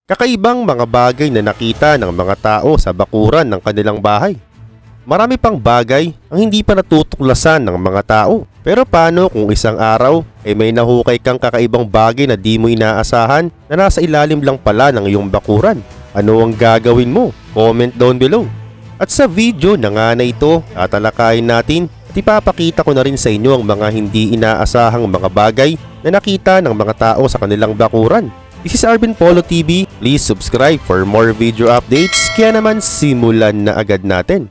Kakaibang mga bagay na nakita ng mga tao sa bakuran ng kanilang bahay. Marami pang bagay ang hindi pa natutuklasan ng mga tao. Pero paano kung isang araw ay may nahukay kang kakaibang bagay na di mo inaasahan na nasa ilalim lang pala ng iyong bakuran? Ano ang gagawin mo? Comment down below. At sa video na nga na ito, tatalakayin natin at ipapakita ko na rin sa inyo ang mga hindi inaasahang mga bagay na nakita ng mga tao sa kanilang bakuran. This is Arvin Polo TV. Please subscribe for more video updates. Kaya naman simulan na agad natin.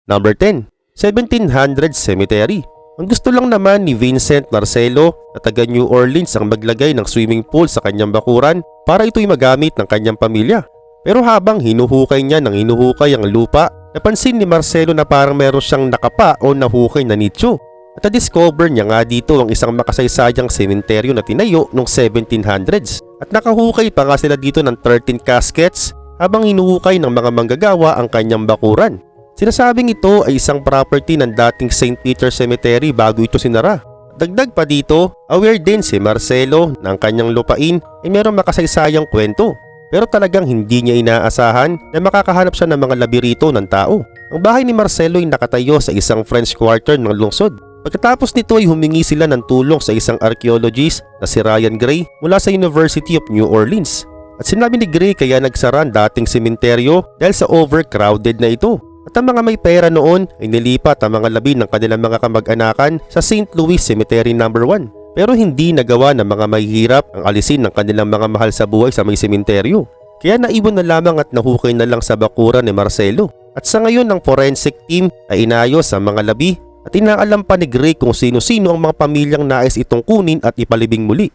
Number 10. 1700 Cemetery. Ang gusto lang naman ni Vincent Marcelo na taga New Orleans ang maglagay ng swimming pool sa kanyang bakuran para ito'y magamit ng kanyang pamilya. Pero habang hinuhukay niya ng hinuhukay ang lupa, napansin ni Marcelo na parang meron siyang nakapa o nahukay na nicho. At na-discover niya nga dito ang isang makasaysayang sementeryo na tinayo noong 1700s. At nakahukay pa nga sila dito ng 13 caskets habang hinuhukay ng mga manggagawa ang kanyang bakuran. Sinasabing ito ay isang property ng dating St. Peter's Cemetery bago ito sinara. Dagdag pa dito, aware din si Marcelo na ang kanyang lupain ay mayroong makasaysayang kwento. Pero talagang hindi niya inaasahan na makakahanap siya ng mga labirito ng tao. Ang bahay ni Marcelo ay nakatayo sa isang French Quarter ng lungsod. Pagkatapos nito ay humingi sila ng tulong sa isang archaeologist na si Ryan Gray mula sa University of New Orleans. At sinabi ni Gray kaya nagsara ang dating sementeryo dahil sa overcrowded na ito. At ang mga may pera noon ay nilipat ang mga labi ng kanilang mga kamag-anakan sa St. Louis Cemetery No. 1. Pero hindi nagawa ng mga mahihirap ang alisin ng kanilang mga mahal sa buhay sa may sementeryo. Kaya naiwan na lamang at nahukay na lang sa bakuran ni Marcelo. At sa ngayon ng forensic team ay inayos ang mga labi at inaalam pa ni Gray kung sino-sino ang mga pamilyang nais itong kunin at ipalibing muli.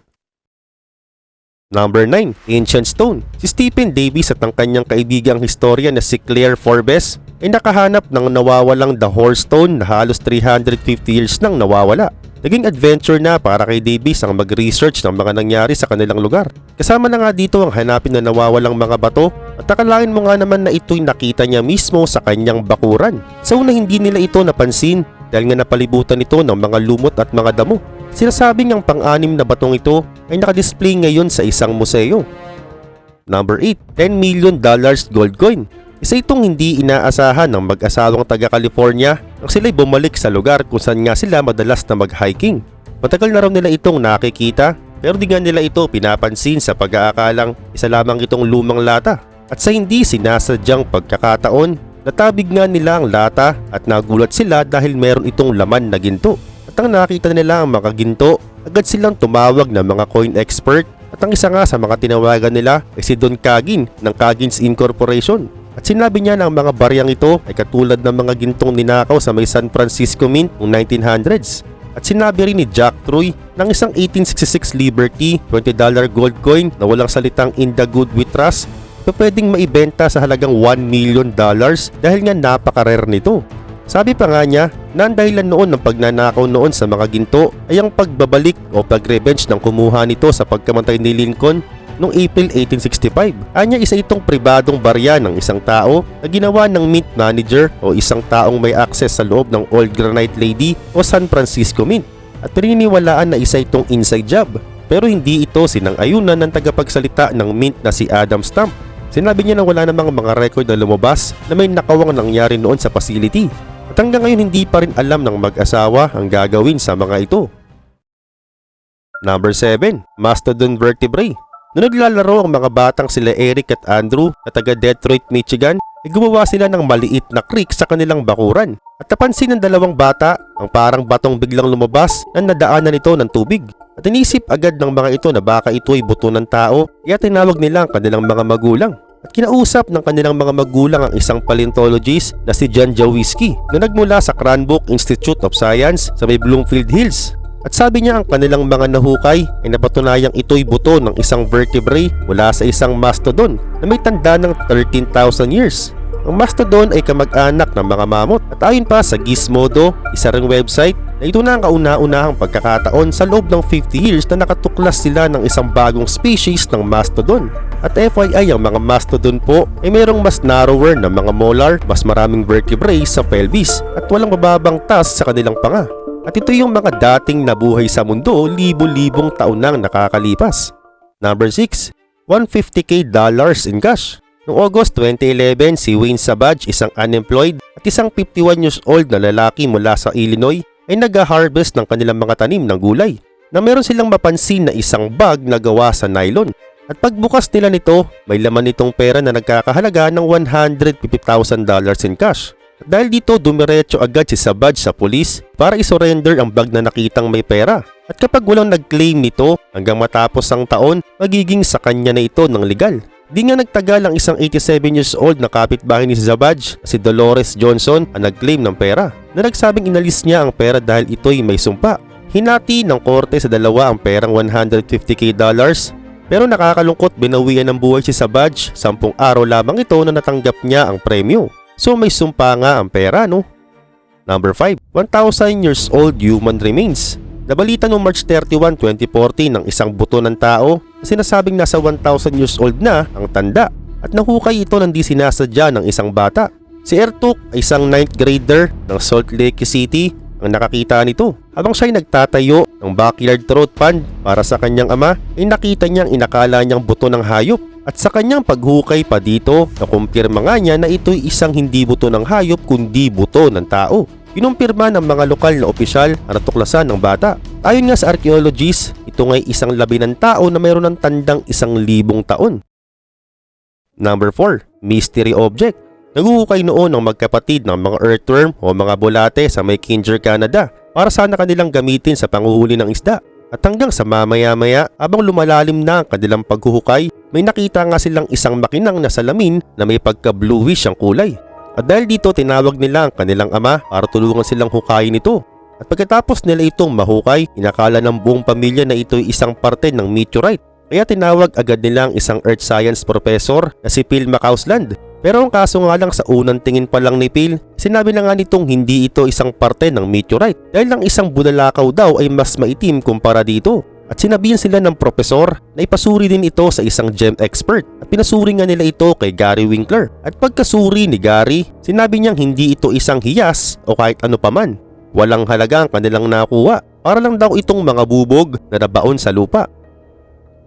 Number 9. Ancient Stone. Si Stephen Davis at ang kanyang kaibigang historia na si Claire Forbes ay nakahanap ng nawawalang The Horse Stone na halos 350 years nang nawawala. Naging adventure na para kay Davis ang mag-research ng mga nangyari sa kanilang lugar. Kasama na nga dito ang hanapin na nawawalang mga bato at akalain mo nga naman na ito'y nakita niya mismo sa kanyang bakuran. Sa una hindi nila ito napansin dahil nga napalibutan ito ng mga lumot at mga damo. Sinasabing ang pang-anim na batong ito ay nakadisplay ngayon sa isang museo. Number 8. $10 million gold coin. Isa itong hindi inaasahan ng mag-asawang taga-California nang sila'y bumalik sa lugar kung saan nga sila madalas na mag-hiking. Matagal na raw nila itong nakikita pero di nga nila ito pinapansin sa pag-aakalang isa lamang itong lumang lata. At sa hindi sinasadyang pagkakataon, natabig nga nila ang lata at nagulat sila dahil meron itong laman na ginto. At ang nakita nila ang mga ginto, agad silang tumawag ng mga coin expert at ang isa nga sa mga tinawagan nila ay si Don Kagin ng Kagins Incorporation. At sinabi niya na ang mga baryang ito ay katulad ng mga gintong ninakaw sa may San Francisco Mint noong 1900s. At sinabi rin ni Jack Troy ng isang 1866 Liberty $20 gold coin na walang salitang "in the good we trust" na pwedeng maibenta sa halagang $1 million dahil nga napaka-rare nito. Sabi pa nga niya na ang dahilan noon ng pagnanakaw noon sa mga ginto ay ang pagbabalik o pag-revenge ng kumuha nito sa pagkamatay ni Lincoln noong April 1865. Anya isa itong pribadong barya ng isang tao na ginawa ng mint manager o isang taong may access sa loob ng Old Granite Lady o San Francisco Mint. At pininiwalaan na isa itong inside job. Pero hindi ito sinang-ayunan ng tagapagsalita ng mint na si Adam Stamp. Sinabi niya na wala namang mga record na lumabas na may nakawang nangyari noon sa facility. At hanggang ngayon hindi pa rin alam ng mag-asawa ang gagawin sa mga ito. Number 7. Mastodon Vertebrae. Noong naglalaro ang mga batang sila Eric at Andrew na taga Detroit, Michigan, ay gumawa sila ng maliit na creek sa kanilang bakuran. At napansin ng dalawang bata ang parang batong biglang lumabas na nadaanan nito ng tubig. At inisip agad ng mga ito na baka ito ay buto ng tao, kaya tinawag nila ang kanilang mga magulang. At kinausap ng kanilang mga magulang ang isang paleontologist na si John Jawiski na nagmula sa Cranbrook Institute of Science sa may Bloomfield Hills. At sabi niya ang kanilang mga nahukay ay napatunayang ito'y buto ng isang vertebrae mula sa isang mastodon na may tanda ng 13,000 years. Ang mastodon ay kamag-anak ng mga mammoth at ayon pa sa Gizmodo, isa ring website, na ito na ang kauna-unahang pagkakataon sa loob ng 50 years na nakatuklas sila ng isang bagong species ng mastodon. At FYI, ang mga mastodon po ay mayroong mas narrower na mga molar, mas maraming vertebrae sa pelvis at walang mababang taas sa kanilang panga. At ito yung mga dating nabuhay sa mundo libo-libong taon nang nakakalipas. Number 6. $150K in cash. Noong August 2011, si Wayne Savage, isang unemployed at isang 51 years old na lalaki mula sa Illinois, ay nag-harvest ng kanilang mga tanim ng gulay na meron silang mapansin na isang bag na gawa sa nylon. At pagbukas nila nito, may laman nitong pera na nagkakahalaga ng $150,000 in cash. At dahil dito, dumiretso agad si Savage sa pulis para isurrender ang bag na nakitang may pera. At kapag walang nag-claim nito, hanggang matapos ang taon, magiging sa kanya na ito ng legal. Di nga nagtagal ang isang 87 years old na kapitbahay ni Savage, si Dolores Johnson, ang nag-claim ng pera na nagsabing inalis niya ang pera dahil ito'y may sumpa. Hinati ng korte sa dalawa ang perang $150K, pero nakakalungkot binawian ng buhay si Savage 10 araw lamang ito na natanggap niya ang premyo. So may sumpa nga ang pera, no? Number 5. 1,000 years old human remains. Nabalita noong March 31, 2014 ng isang buto ng tao na sinasabing nasa 1,000 years old na ang tanda at nahukay ito ng di sinasadya ng isang bata. Si Ertuk ay isang 9th grader ng Salt Lake City ang nakakita nito. Habang siya'y nagtatayo ng backyard trout pond para sa kanyang ama, ay nakita niyang inakala niyang buto ng hayop. At sa kanyang paghukay pa dito, nakumpirma nga niya na ito'y isang hindi buto ng hayop kundi buto ng tao. Kinumpirma ng mga lokal na opisyal ang natuklasan ng bata. Ayon nga sa archaeologists, ito nga'y isang labi ng tao na mayroon ng tandang 1,000 taon. Number 4. Mystery object. Naguhukay noon ng magkapatid ng mga earthworm o mga bulate sa may Kinger, Canada para sana kanilang gamitin sa panguhuli ng isda. At hanggang sa mamaya-maya, habang lumalalim na ang kanilang paghuhukay, may nakita nga silang isang makinang na salamin na may pagka-bluish ang kulay. At dahil dito, tinawag nila ang kanilang ama para tulungan silang hukayin ito. At pagkatapos nila itong mahukay, inakala ng buong pamilya na ito'y isang parte ng meteorite. Kaya tinawag agad nila ang isang earth science professor na si Phil McCausland. Pero ang kaso nga lang, sa unang tingin pa lang ni Phil, sinabi na nga nitong hindi ito isang parte ng meteorite dahil ang isang bulalakaw daw ay mas maitim kumpara dito. At sinabihan sila ng profesor na ipasuri din ito sa isang gem expert at pinasuri nga nila ito kay Gary Winkler. At pagkasuri ni Gary, sinabi niyang hindi ito isang hiyas o kahit ano paman. Walang halaga ang kanilang nakuha, para lang daw itong mga bubog na nabaon sa lupa.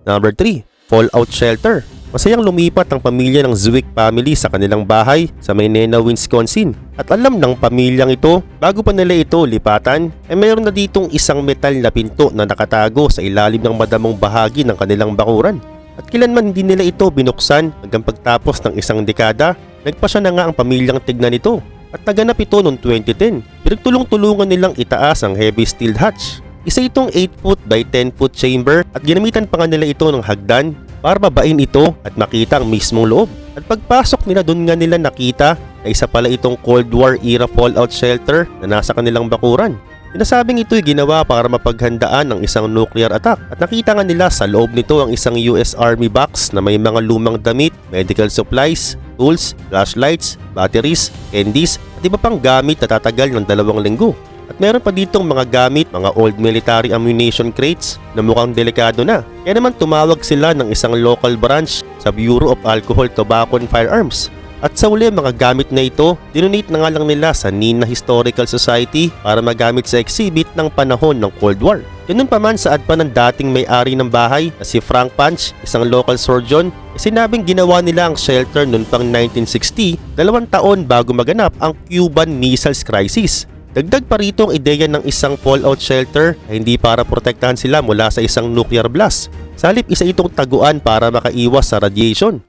Number 3. Fallout shelter. Masayang lumipat ang pamilya ng Zwick family sa kanilang bahay sa Maynena, Wisconsin. At alam ng pamilyang ito, bago pa nila ito lipatan, ay mayroon na ditong isang metal na pinto na nakatago sa ilalim ng madamong bahagi ng kanilang bakuran. At kailanman hindi nila ito binuksan hanggang pagtapos ng isang dekada, nagpasya na nga ang pamilyang tignan ito. At naganap ito noong 2010. Pinagtulong-tulungan nilang itaas ang heavy steel hatch. Isa itong 8 foot by 10 foot chamber at ginamitan pa nga nila ito ng hagdan para babain ito at makita ang mismong loob. At pagpasok nila, doon nga nila nakita na isa pala itong Cold War era fallout shelter na nasa kanilang bakuran. Sinasabing ito'y ginawa para mapaghandaan ng isang nuclear attack. At nakita nga nila sa loob nito ang isang US Army box na may mga lumang damit, medical supplies, tools, flashlights, batteries, candies at iba pang gamit na tatagal ng 2 linggo. At meron pa ditong mga gamit, mga old military ammunition crates na mukhang delikado na. Kaya naman tumawag sila ng isang local branch sa Bureau of Alcohol, Tobacco and Firearms. At sa uli, mga gamit na ito, dinonate na nga lang nila sa Neenah Historical Society para magamit sa exhibit ng panahon ng Cold War. Ganun pa man, saad pa ng dating may-ari ng bahay na si Frank Punch, isang local surgeon, sinabing ginawa nila ang shelter noon pang 1960, 2 taon bago maganap ang Cuban Missiles Crisis. Dagdag pa rito ang ideya ng isang fallout shelter ay hindi para protektahan sila mula sa isang nuclear blast. Sa halip, isa itong taguan para makaiwas sa radiation.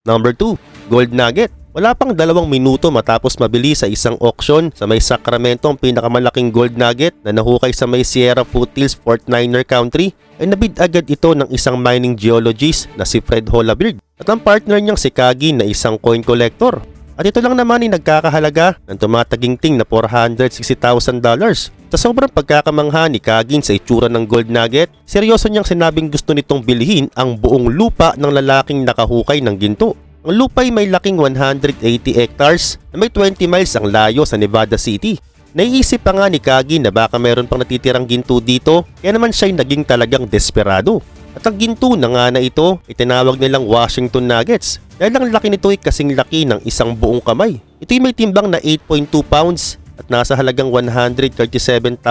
Number 2. Gold nugget. Wala pang 2 minuto matapos mabili sa isang auction sa may Sacramento ang pinakamalaking gold nugget na nahukay sa may Sierra Foothills, Fort Minor Country, ay nabid agad ito ng isang mining geologist na si Fred Hollabirt at ang partner niyang si Kagi na isang coin collector. At ito lang naman ay nagkakahalaga ng tumataginting na $460,000. Sa sobrang pagkakamangha ni Kagin sa itsura ng gold nugget, seryoso niyang sinabing gusto nitong bilhin ang buong lupa ng lalaking nakahukay ng ginto. Ang lupa ay may laking 180 hectares na may 20 miles ang layo sa Nevada City. Naiisip pa nga ni Kagin na baka meron pang natitirang ginto dito, kaya naman siya'y naging talagang desperado. At ang ginto na nga na ito ay tinawag nilang Washington Nuggets dahil ang laki nito ay kasing laki ng isang buong kamay. Ito'y may timbang na 8.2 pounds at nasa halagang $137,000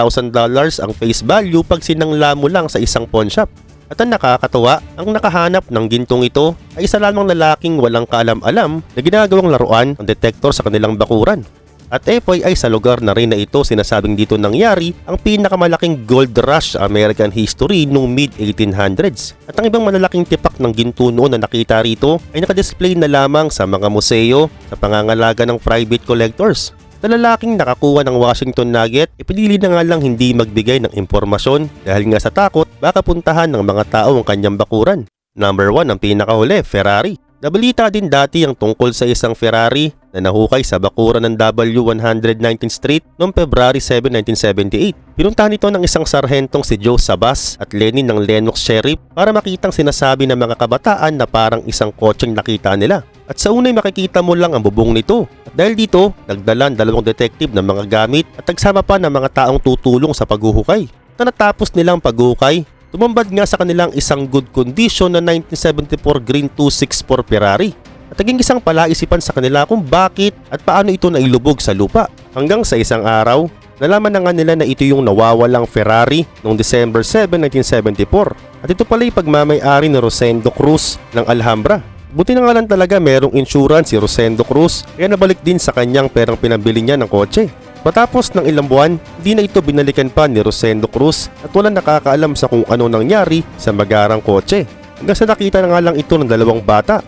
ang face value pag sinangla mo lang sa isang pawn shop. At ang nakakatuwa, ang nakahanap ng gintong ito ay isa lamang lalaking walang kaalam-alam na ginagawang laruan ng detektor sa kanilang bakuran. At FYI sa lugar na rin na ito sinasabing dito nangyari ang pinakamalaking gold rush sa American history noong mid-1800s. At ang ibang malalaking tipak ng ginto noon na nakita rito ay nakadisplay na lamang sa mga museo sa pangangalaga ng private collectors. Na lalaking nakakuha ng Washington Nugget, ipinili na nga lang hindi magbigay ng impormasyon dahil nga sa takot baka puntahan ng mga tao ang kanyang bakuran. Number 1 ang pinakahuli, Ferrari. Nabalita din dati ang tungkol sa isang Ferrari na nahukay sa bakuran ng W119th Street noong February 7, 1978. Pinuntahan ito ng isang sarhentong si Joe Sabas at Lenny ng Lenox Sheriff para makitang sinasabi ng mga kabataan na parang isang kotseng nakita nila. At sa unay makikita mo lang ang bubong nito. At dahil dito, nagdalan dalawang detective ng mga gamit at nagsama pa ng mga taong tutulong sa paghuhukay. At natapos nilang paghuhukay, tumambad nga sa kanilang isang good condition na 1974 Green 264 Ferrari. At naging isang palaisipan sa kanila kung bakit at paano ito nailubog sa lupa. Hanggang sa isang araw, nalaman na nga nila na ito yung nawawalang Ferrari noong December 7, 1974. At ito pala yung pagmamay-ari ni Rosendo Cruz ng Alhambra. Buti na nga lang talaga merong insurance si Rosendo Cruz kaya nabalik din sa kanyang perang pinabili niya ng kotse. Matapos ng ilang buwan, hindi na ito binalikan pa ni Rosendo Cruz at walang nakakaalam sa kung ano nangyari sa magarang kotse. Hanggang sa nakita na nga lang ito ng dalawang bata